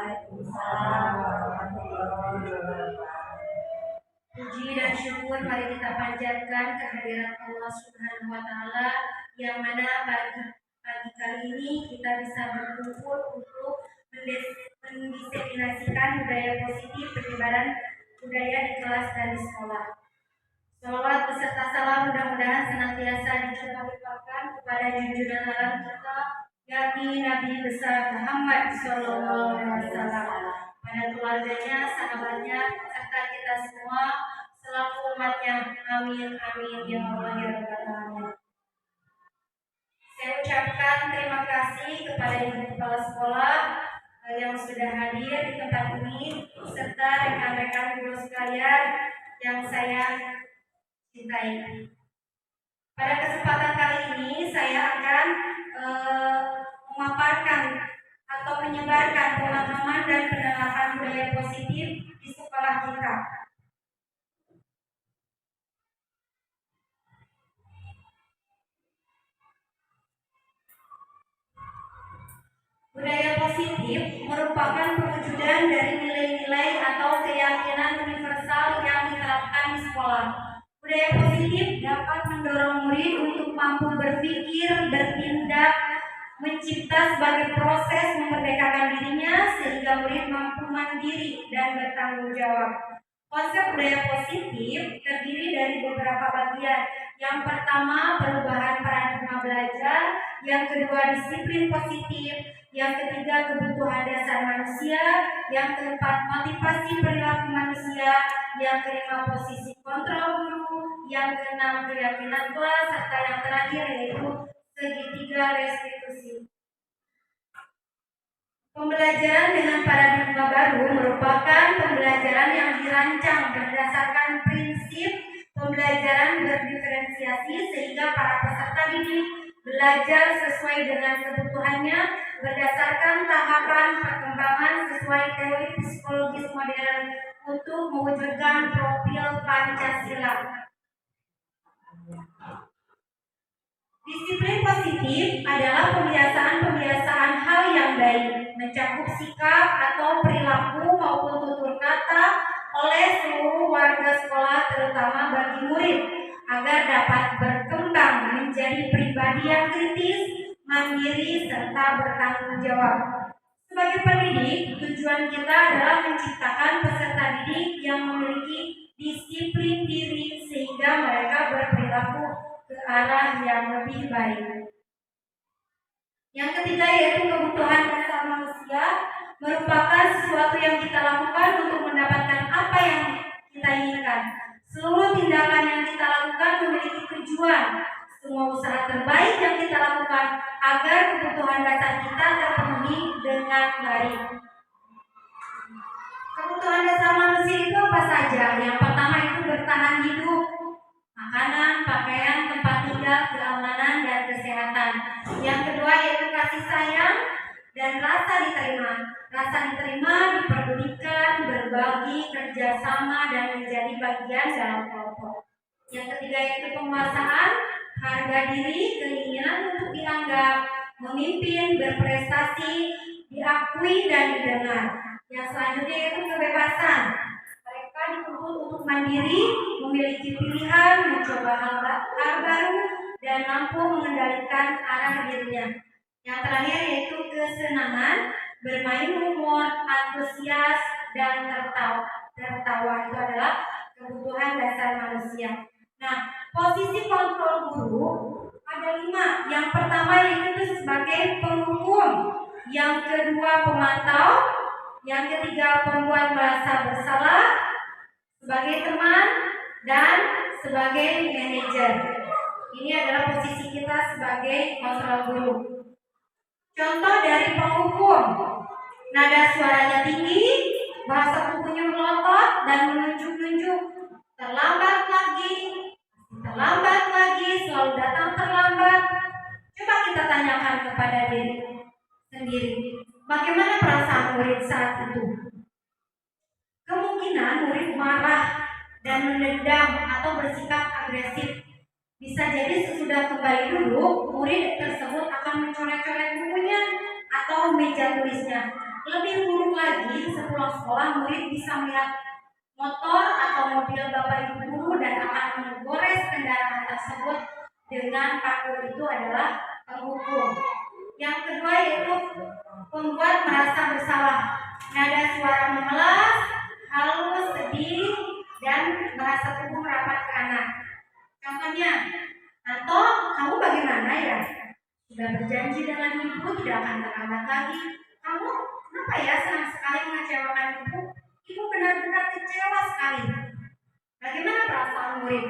Waalaikumsalam warahmatullahi wabarakatuh. Puji dan syukur mari kita panjatkan kehadirat Allah Subhanahu wa taala yang mana pagi kali ini kita bisa berkumpul untuk mendiseminasikan budaya positif penyebaran budaya di kelas dan di sekolah. Salawat beserta salam mudah-mudahan senantiasa dicurahkan kepada junjungan alam kita yakni Nabi besar Muhammad SAW, pada keluarganya, sahabatnya, serta kita semua selaku umatnya. Amin amin ya Allah ya Rabbal alamin. Saya ucapkan terima kasih kepada Ibu Kepala Sekolah yang sudah hadir di tempat ini serta rekan-rekan guru sekalian yang saya cintai. Pada kesempatan kali ini saya akan memaparkan atau menyebarkan pemahaman dan penerapan budaya positif di sekolah kita. Budaya positif merupakan perwujudan dari nilai-nilai atau keyakinan universal yang diterapkan di sekolah. Budaya positif dapat mendorong murid untuk mampu berpikir, bertindak, mencipta sebagai proses memerdekakan dirinya sehingga murid mampu mandiri dan bertanggung jawab. Konsep budaya positif terdiri dari beberapa bagian. Yang pertama, perubahan paradigma belajar. Yang kedua, disiplin positif. Yang ketiga, kebutuhan dasar manusia. Yang keempat, motivasi perilaku manusia. Yang kelima, posisi kontrol guru. Yang keenam, keyakinan kelas. Serta yang terakhir yaitu segitiga restitusi. Pembelajaran dengan paradigma baru merupakan pembelajaran yang dirancang berdasarkan prinsip pembelajaran berdiferensiasi sehingga para peserta didik belajar sesuai dengan kebutuhannya berdasarkan tahapan perkembangan sesuai teori psikologis modern untuk mewujudkan profil Pancasila. Disiplin positif adalah pembiasaan hal yang baik, mencakup sikap atau perilaku maupun tutur kata oleh seluruh warga sekolah terutama bagi murid agar dapat berkembang menjadi pribadi yang kritis, mandiri, serta bertanggung jawab. Sebagai pendidik, tujuan kita adalah menciptakan peserta didik yang memiliki disiplin diri sehingga mereka berperilaku ke arah yang lebih baik. Yang ketiga yaitu kebutuhan dasar manusia, merupakan sesuatu yang kita lakukan untuk mendapatkan apa yang kita inginkan. Seluruh tindakan yang kita lakukan memiliki tujuan. Semua usaha terbaik yang kita lakukan agar kebutuhan dasar kita terpenuhi dengan baik. Kebutuhan dasar manusia itu apa saja? Yang pertama itu bertahan hidup, makanan, pakaian, tempat tinggal, keamanan, dan kesehatan. Yang kedua yaitu kasih sayang dan rasa diterima. Rasa diterima, diperdulikan, berbagi, kerjasama, dan menjadi bagian dalam kelompok. Yang ketiga yaitu penguasaan, harga diri, keinginan untuk dianggap, memimpin, berprestasi, diakui, dan didengar. Yang selanjutnya yaitu kebebasan. Mereka dituntut untuk mandiri, memiliki pilihan, mencoba hal baru, dan mampu mengendalikan arah dirinya. Yang terakhir yaitu kesenangan, bermain humor, antusias, dan tertawa. Itu adalah kebutuhan dasar manusia. Nah, posisi kontrol guru ada 5. Yang pertama yaitu sebagai penghukum, yang kedua pemantau, yang ketiga pembuat merasa bersalah, sebagai teman, dan sebagai manajer. Ini adalah posisi kita sebagai kontrol guru. Contoh dari penghukum, nada suaranya tinggi, bahasa tubuhnya melotot dan menunjuk-nunjuk, terlambat lagi, selalu datang terlambat. Coba kita tanyakan kepada diri sendiri, bagaimana perasaan murid saat itu? Kemungkinan murid marah dan menendam atau bersikap agresif. Bisa jadi sesudah kembali duduk, murid tersebut akan mencoret-coret bukunya atau meja tulisnya. Lebih buruk lagi, sepulang sekolah murid bisa melihat motor atau mobil bapak ibu guru dan akan menggores kendaraan tersebut dengan paku. Itu adalah penghukum. Yang kedua yaitu membuat merasa bersalah. Nada suara memelas, halus, sedih, dan bahasa tubuh rapat ke anak. Contohnya, Anto, kamu bagaimana ya? Sudah berjanji dengan ibu tidak akan terlambat lagi. Kamu kenapa ya senang sekali mengecewakan ibu? Ibu benar-benar kecewa sekali. Bagaimana perasaan murid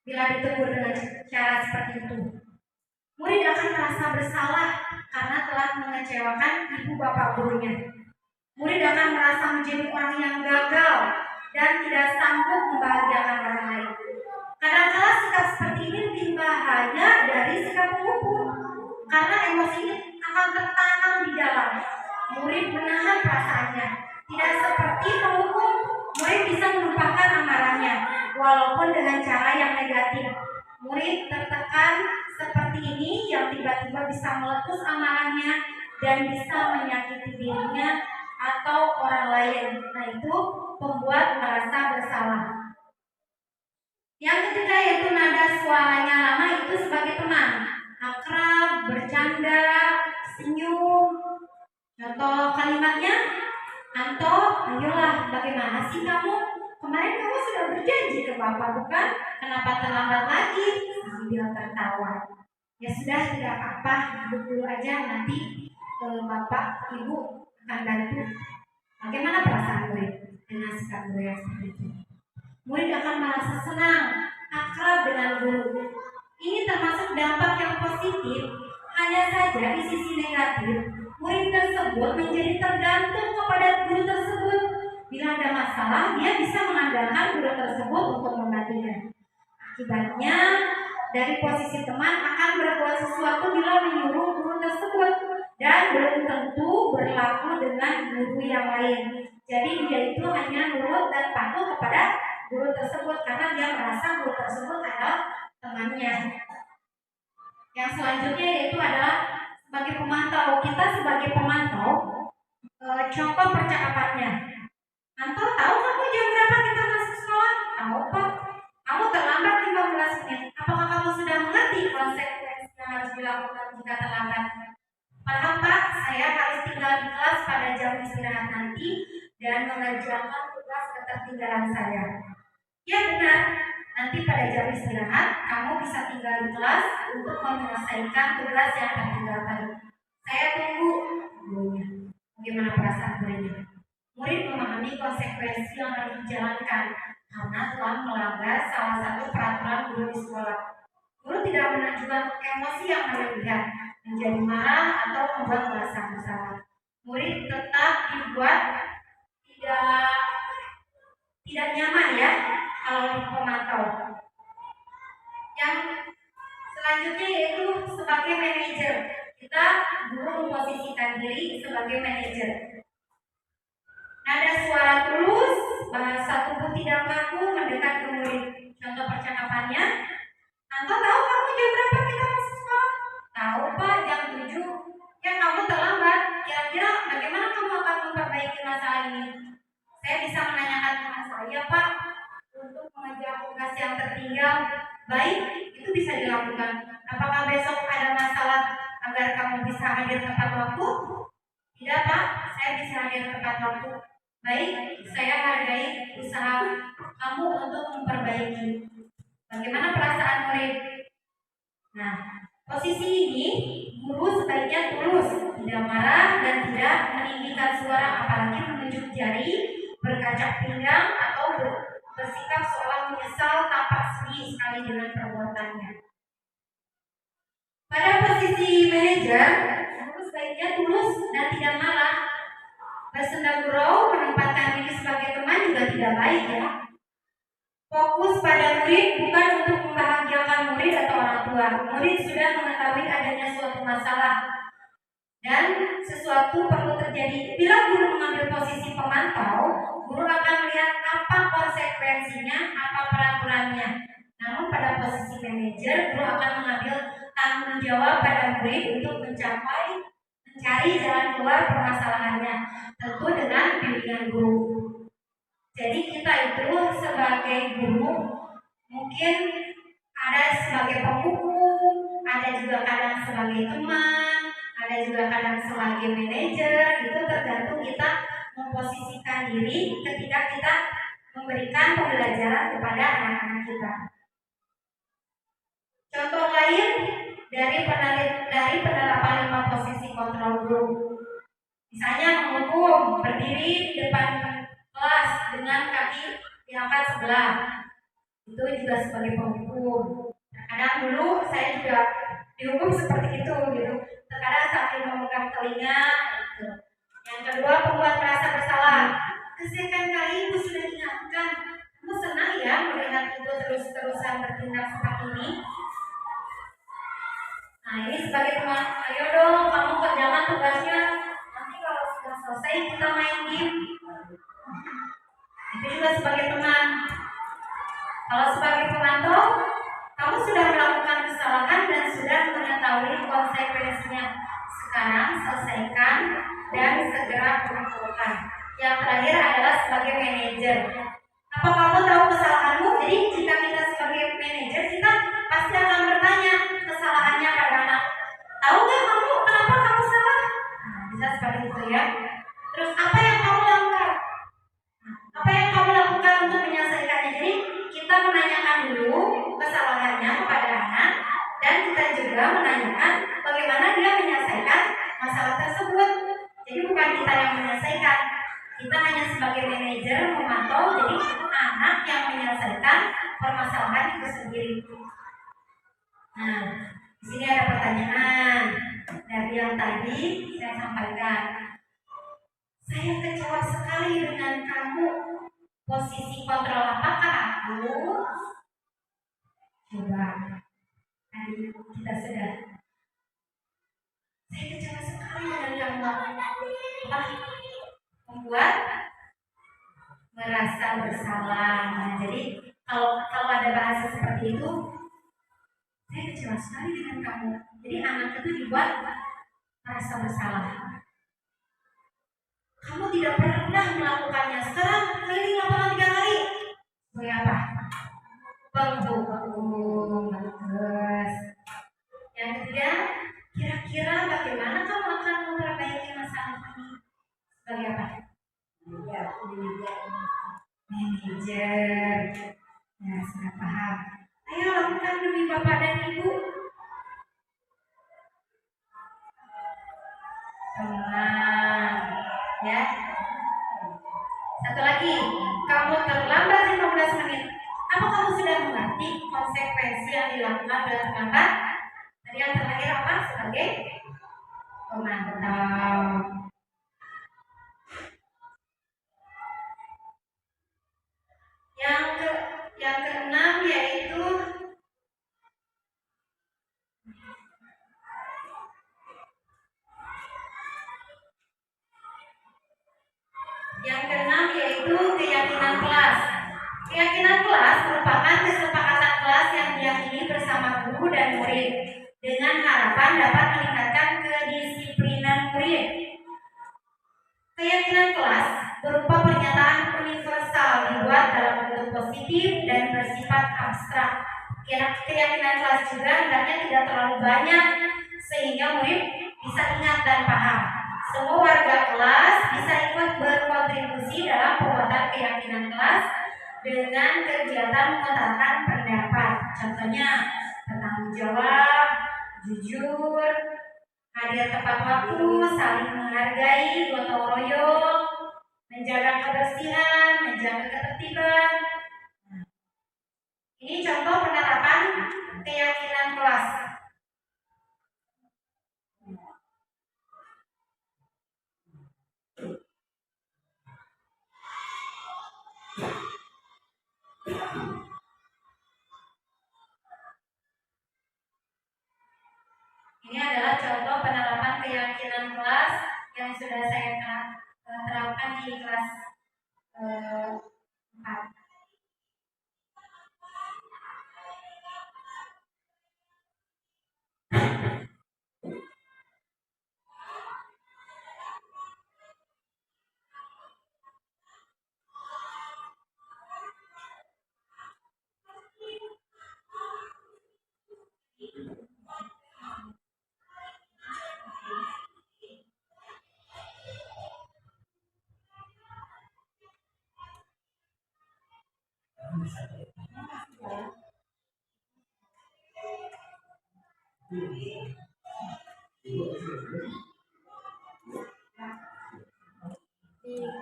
bila ditegur dengan cara seperti itu? Murid akan merasa bersalah karena telah mengecewakan ibu bapak gurunya. Murid akan merasa menjadi orang yang gagal dan tidak sanggup membahagiakan orang lain. Kadang-kala sikap seperti ini lebih bahaya dari sikap penghukum karena emosi ini akan tertanam di dalam. Murid menahan perasaannya. Tidak seperti penghukum, murid bisa melupakan amarahnya walaupun dengan cara yang negatif. Murid tertekan seperti ini yang tiba-tiba bisa meletus amarahnya dan bisa menyakiti dirinya atau orang lain. Nah, itu pembuat merasa bersalah. Yang ketiga yaitu nada suaranya lama, itu sebagai teman, akrab, bercanda, senyum. Contoh kalimatnya, Anto, ayolah, bagaimana sih kamu? Kemarin kamu sudah berjanji ke bapak, bukan? Kenapa terlambat lagi? Sambil tertawa. Ya sudah, tidak apa-apa, duduk dulu aja, nanti bapak, ibu akan bantu. Bagaimana perasaan murid dengan sikap murid yang seperti itu? Murid akan merasa senang, akrab dengan guru. Ini termasuk dampak yang positif. Hanya saja di sisi negatif, murid tersebut menjadi tergantung kepada guru tersebut. Bila ada masalah, dia bisa mengandalkan guru tersebut untuk membantunya. Akibatnya, dari posisi teman akan berbuat sesuatu bila menyuruh guru tersebut dan belum tentu berlaku dengan guru yang lain. Jadi dia itu hanya nurut dan patuh kepada guru tersebut karena dia merasa guru tersebut adalah temannya. Yang selanjutnya yaitu adalah sebagai pemantau. Kita sebagai pemantau, contoh percakapannya. Anto, tahu kamu jam berapa kita masuk sekolah? Tahu Pak. Kamu terlambat 15 menit. Apakah kamu sudah mengerti konsekuensi yang harus dilakukan jika terlambat? Paham Pak, saya harus tinggal di kelas pada jam istirahat nanti dan mengerjakan tugas ketertinggalan saya. Ya benar, nanti pada jam istirahat kamu bisa tinggal di kelas untuk menyelesaikan tugas yang tertinggal tadi. Saya tunggu. Bagaimana perasaan muridnya? Murid memahami konsekuensi yang harus dijalankan karena telah melanggar salah satu peraturan guru di sekolah. Guru tidak menunjukkan emosi yang berlebihan, menjadi marah atau membuat merasa bersalah. Murid tetap dibuat tidak nyaman ya kalau dipemantau. Yang selanjutnya yaitu sebagai manajer. Kita guru memposisikan diri sebagai manajer. Nada suara tulus, bahasa tubuh tidak kaku, mendekat ke murid. Contoh percakapannya, Anto, tahu kamu jam berapa kita masuk sekolah? Tahu Pak, jam 7. Ya kamu terlambat. Kira-kira bagaimana kamu akan memperbaiki masalah ini? Saya bisa menanyakan teman saya Pak untuk mengejar tugas yang tertinggal. Baik, itu bisa dilakukan. Apakah besok ada masalah agar kamu bisa hadir tepat waktu? Tidak Pak, saya bisa hadir tepat waktu. Baik, saya hargai usaha kamu untuk memperbaiki. Bagaimana perasaan murid? Nah, posisi ini guru sebaiknya tulus, tidak marah dan tidak meninggikan suara, apalagi menunjuk jari, berkacak pinggang atau bersikap seolah menyesal tampak sedih sekali dengan perbuatannya. Pada posisi manajer, guru sebaiknya tulus dan tidak marah. Bersenda gurau, menempatkan diri sebagai teman juga tidak baik ya. Fokus pada murid bukan untuk membahagiakan murid atau orang tua. Murid sudah mengetahui adanya suatu masalah dan sesuatu perlu terjadi. Bila guru mengambil posisi pemantau, guru akan melihat apa konsekuensinya, apa peraturannya. Namun pada posisi manajer, guru akan mengambil tanggung jawab pada murid untuk mencapai mencari jalan keluar permasalahannya, tentu dengan bimbingan guru. Jadi kita itu sebagai guru mungkin ada sebagai pembuku, ada juga kadang sebagai teman, ada juga kadang sebagai manajer. Itu tergantung kita memposisikan diri ketika kita memberikan pembelajaran kepada anak-anak kita. Contoh lain dari penerapan 5 posisi kontrol guru. Misalnya menghukum, berdiri di depan kelas dengan kaki diangkat sebelah. Itu juga sebagai penghukum. Kadang dulu saya juga dihukum seperti itu gitu. Terkadang sambil memegang telinga gitu. Yang kedua, membuat merasa bersalah. Kesekian kali ibu sudah ingatkan, kamu senang ya melihat ibu terus-terusan bertindak seperti ini. Nah ini sebagai teman, ayo dong kamu kerjakan tugasnya. Nanti kalau sudah selesai kita main game. Itu juga sebagai teman. Kalau sebagai pemantau, kamu sudah melakukan kesalahan dan sudah mengetahui konsekuensinya. Sekarang selesaikan dan segera kumpulkan. Yang terakhir adalah sebagai manajer. Apa kamu tahu kesalahanmu? Jadi jika kita sebagai manajer, kita pasti akan bertanya kesalahannya pada anak. Tahu nggak kamu kenapa kamu salah? Nah, bisa seperti itu ya. Terus apa yang kamu lakukan? Apa yang kamu lakukan untuk menyelesaikannya? Jadi kita menanyakan dulu kesalahannya kepada anak dan kita juga menanyakan bagaimana dia menyelesaikan masalah tersebut. Jadi bukan kita yang menyelesaikan, kita hanya sebagai manajer memantau. Jadi anak yang menyelesaikan permasalahan itu sendiri. Nah, di sini ada pertanyaan dari yang tadi saya sampaikan. Saya kecewa sekali dengan kamu. Posisi kontrol apakah aku? Coba tadi kita sudah. Saya kecewa sekali dengan kamu. Apa? Membuat merasa bersalah. Nah, jadi kalau ada bahasa seperti itu, saya kecewa sekali dengan kamu. Jadi anak itu dibuat merasa bersalah. Kamu tidak pernah melakukannya. Sekarang keliling lapangan 3 kali. Sebagai apa? Penghukum. Bagus. Yang ketiga, kira-kira bagaimana kamu akan memperbaiki masalah ini? Sebagai apa? Manajer. Ya, sudah paham. Ayo lakukan demi Bapak dan Ibu. Tenang. Ya. Satu lagi, kamu terlambat 15 menit. Apa kamu sudah mengerti konsekuensi yang dilakukan bila terlambat? Tadi yang terakhir apa? Sebagai pemantau. Yang keenam yaitu keyakinan kelas. Keyakinan kelas merupakan kesepakatan kelas yang diyakini bersama guru dan murid dengan harapan dapat meningkatkan kedisiplinan murid. Keyakinan kelas berupa pernyataan universal dibuat dalam bentuk positif dan bersifat abstrak. Keyakinan kelas juga hendaknya tidak terlalu banyak sehingga murid bisa ingat dan paham. Semua warga kelas bisa ikut berkontribusi dalam pembuatan keyakinan kelas dengan kegiatan mengutarakan pendapat. Contohnya bertanggung jawab, jujur, hadir tepat waktu, saling menghargai, gotong royong, menjaga kebersihan, menjaga ketertiban. Ini contoh penerapan keyakinan kelas. Ini adalah contoh penerapan keyakinan kelas yang sudah saya terapkan di kelas 4.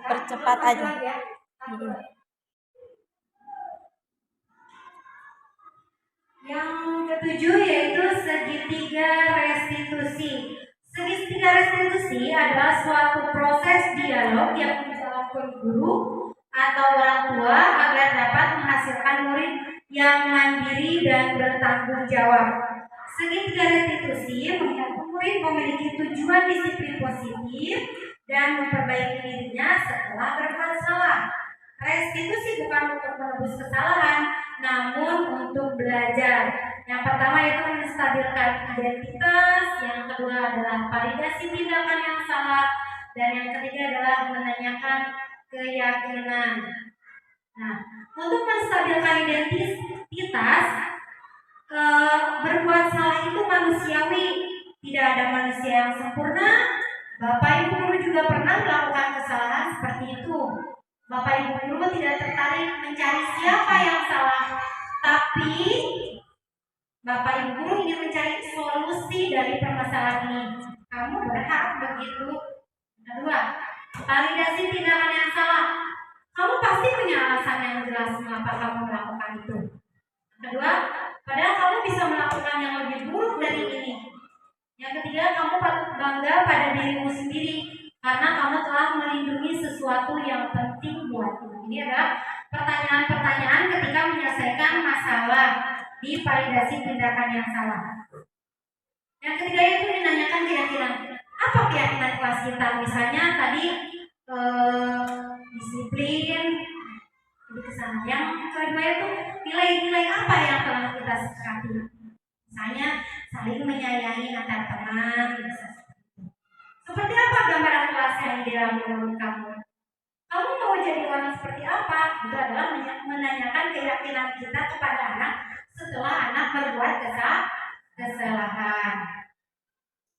Percepat aja. Yang ketujuh yaitu segitiga restitusi. Segitiga restitusi adalah suatu proses dialog yang dilakukan guru atau orang tua agar dapat menghasilkan murid yang mandiri dan bertanggung jawab. Segitiga restitusi mengingatkan murid memiliki tujuan disiplin positif dan memperbaiki dirinya setelah berbuat salah. Restitusi bukan untuk menebus kesalahan, namun untuk belajar. Yang pertama itu menstabilkan identitas, yang kedua adalah validasi tindakan yang salah, dan yang ketiga adalah menanyakan keyakinan. Nah, untuk menstabilkan identitas, berbuat salah itu manusiawi, tidak ada manusia yang sempurna. Bapak Ibu guru juga pernah melakukan kesalahan seperti itu. Bapak Ibu guru tidak tertarik mencari siapa yang salah, tapi Bapak Ibu guru ingin mencari solusi dari permasalahan ini. Kamu berhak begitu. Kedua, validasi tindakan yang salah. Kamu pasti punya alasan yang jelas mengapa kamu melakukan itu. Kedua, padahal kamu bisa melakukan yang lebih buruk dari ini. Yang ketiga, kamu patut bangga pada dirimu sendiri karena kamu telah melindungi sesuatu yang penting buatmu. Ini adalah pertanyaan-pertanyaan ketika menyelesaikan masalah di validasi tindakan yang salah. Yang ketiga itu menanyakan keyakinan. Apa keyakinan kelas kita? Misalnya tadi disiplin, jadi kesana. Yang kedua itu nilai-nilai apa yang telah kita sepakati. Misalnya saling menyayangi antar teman. Seperti apa gambaran kelas yang ideal menurut kamu? Kamu mau jadi orang seperti apa? Itu adalah menanyakan keyakinan kita kepada anak setelah anak berbuat kesalahan.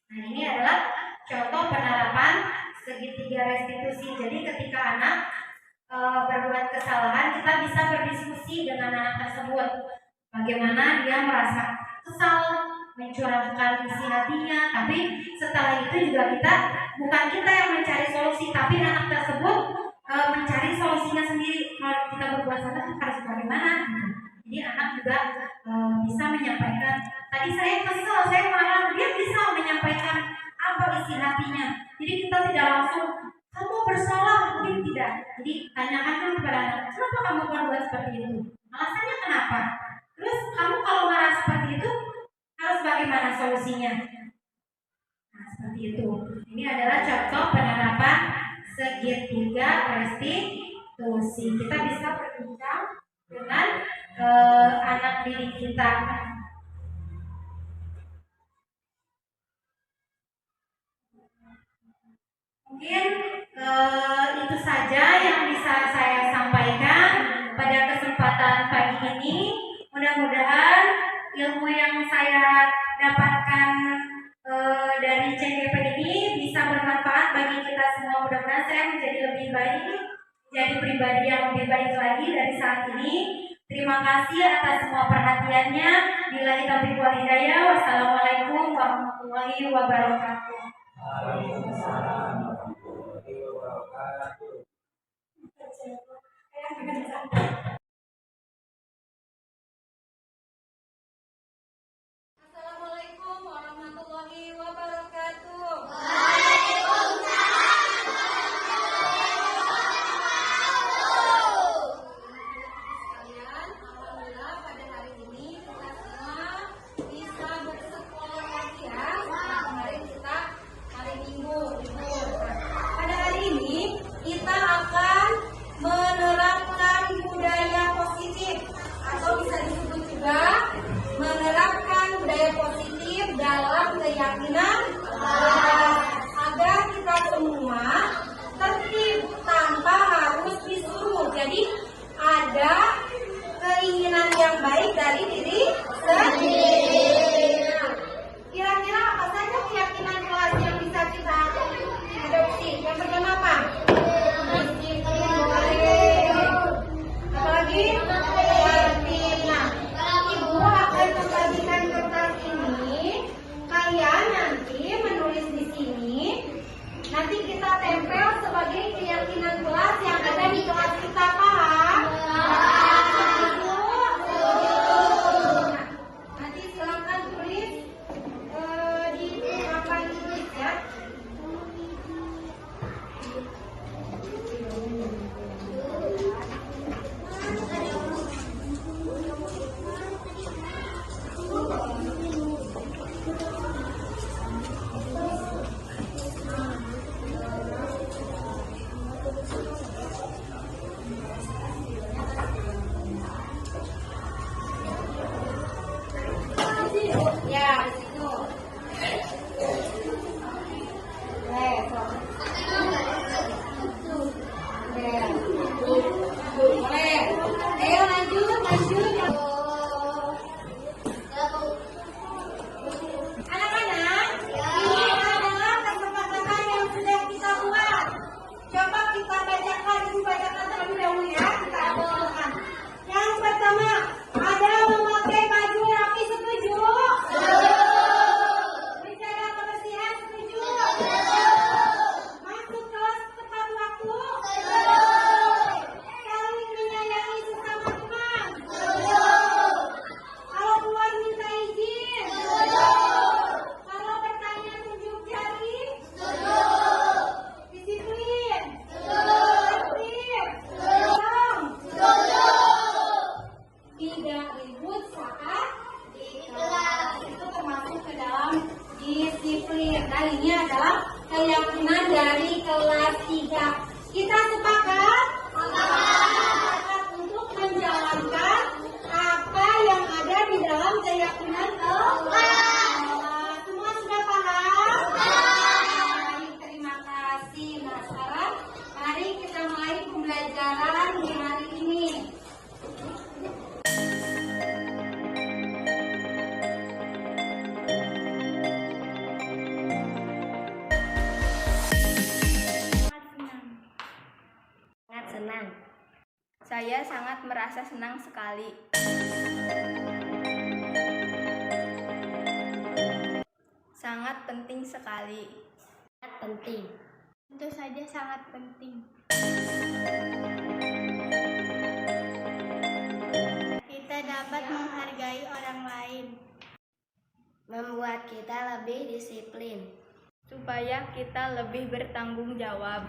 Nah, ini adalah contoh penerapan segitiga restitusi. Jadi ketika anak berbuat kesalahan, kita bisa berdiskusi dengan anak tersebut. Bagaimana dia merasa kesal, mencurahkan isi hatinya, tapi setelah itu juga bukan kita yang mencari solusi, tapi anak tersebut mencari solusinya sendiri. Kalau kita berbuat salah harus bagaimana? Jadi anak juga bisa menyampaikan, tadi saya kesal, saya marah, dia bisa menyampaikan apa isi hatinya. Jadi kita tidak langsung kamu bersalah, mungkin tidak. Jadi tanyakan dulu kepada anak, kenapa kamu berbuat seperti itu? Alasannya kenapa? Terus kamu kalau marah seperti itu harus bagaimana solusinya? Nah, seperti itu. Ini adalah contoh penerapan segitiga restitusi. Kita bisa berbincang dengan anak didik kita. Mungkin itu saja yang bisa saya sampaikan pada kesempatan pagi ini. Mudah-mudahan ilmu yang saya dapatkan dari CGP ini bisa bermanfaat bagi kita semua. Mudah-mudahan saya menjadi lebih baik, jadi pribadi yang lebih baik lagi dari saat ini. Terima kasih atas semua perhatiannya. Billahi taufiq wal hidayah. Wassalamualaikum warahmatullahi wabarakatuh. Waalaikumsalam warahmatullahi wabarakatuh. Assalamualaikum warahmatullahi wabarakatuh. Menerapkan budaya positif dalam keyakinan agar kita semua tertib tanpa harus disuruh. Jadi ada keinginan yang baik dari diri sendiri. Kira-kira apa saja keyakinan kelas yang bisa kita adopsi? Yang pertama apa? Disiplin, apalagi pembelajaran di hari ini. Sangat senang. Saya sangat merasa senang sekali. Sangat penting sekali. Sangat penting. Tentu saja sangat penting. Kita dapat menghargai orang lain. Membuat kita lebih disiplin. Supaya kita lebih bertanggung jawab.